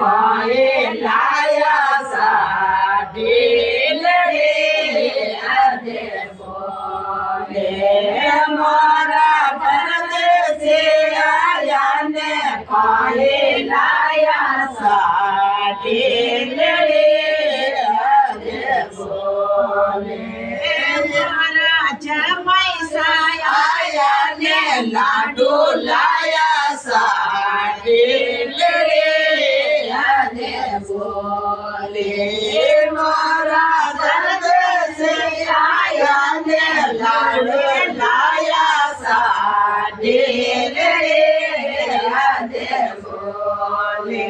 कोई लाया साडी लड़ी अदे बोले मारा परदेसी आया ने कोई लाया साडी लड़ी अदे बोले मारा जमाई साया ने लाडू लाया साडी लड़ी अदे बोले मारा दर्द से आया ने लाडू लाया साडी लड़ी अदे बोले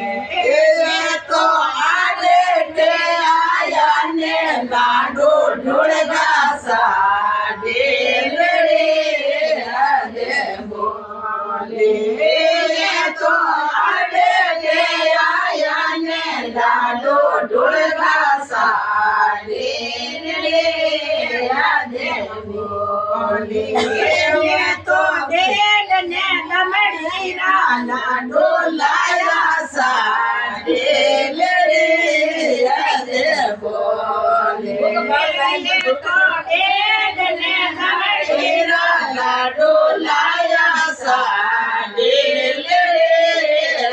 तो आले ते आया ने लाडू ढूंढगा साडी लड़ी अदे बोले तो आले ते आया ने लाडू ढूंढगा साडी लड़ी अदे बोले तो देल ने दमड़ी लाडू लाया साडी लड़ी अदे बोले तो देल ने दमड़ी लाडू लाया साडी लड़ी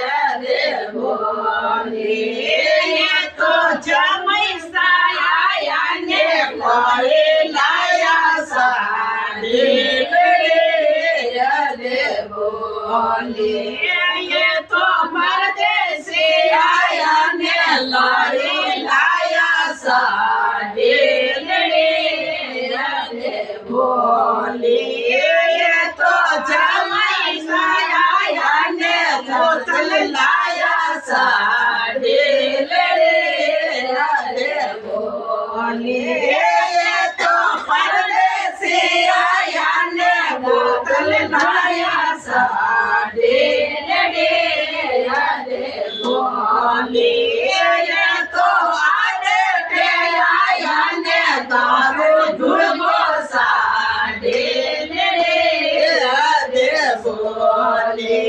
अदे बोले तो जमाई साया ने कोई लाया साडी लड़ी अदे बोले तो परदेसी आया ने लड़ी लाया साडी लड़ी अदे बोले तो जमाई साया ने बोतल लाया साडी लड़ी अदे बोले तो परदेसी आया ने बोतल लाया साडी लड़ी अदे बोले तो आडे पे आया ने दारू ढूंढो साडी लड़ी अदे बोले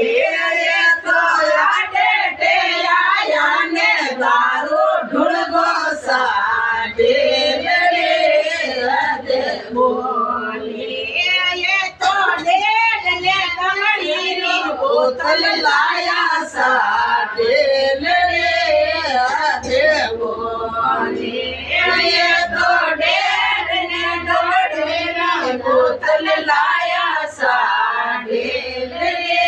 तो आडे पे आया ने दारू ढूंढो साडी लड़ी अदे बोले तो देल ने दमड़ी बोतल लाया साडी लड़ी अदे बोले तो देल ने दमड़ी बोतल लाया साडी लड़ी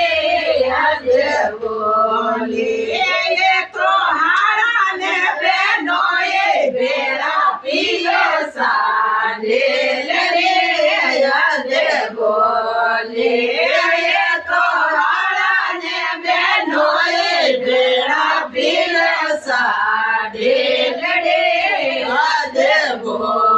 अदे बोले तो हारा ने बेनोए बेड़ा पियो साडी लड़ी अदे बोले तो हारा ने बेनोए बेड़ा पियो साडी लड़ी अदे बोले।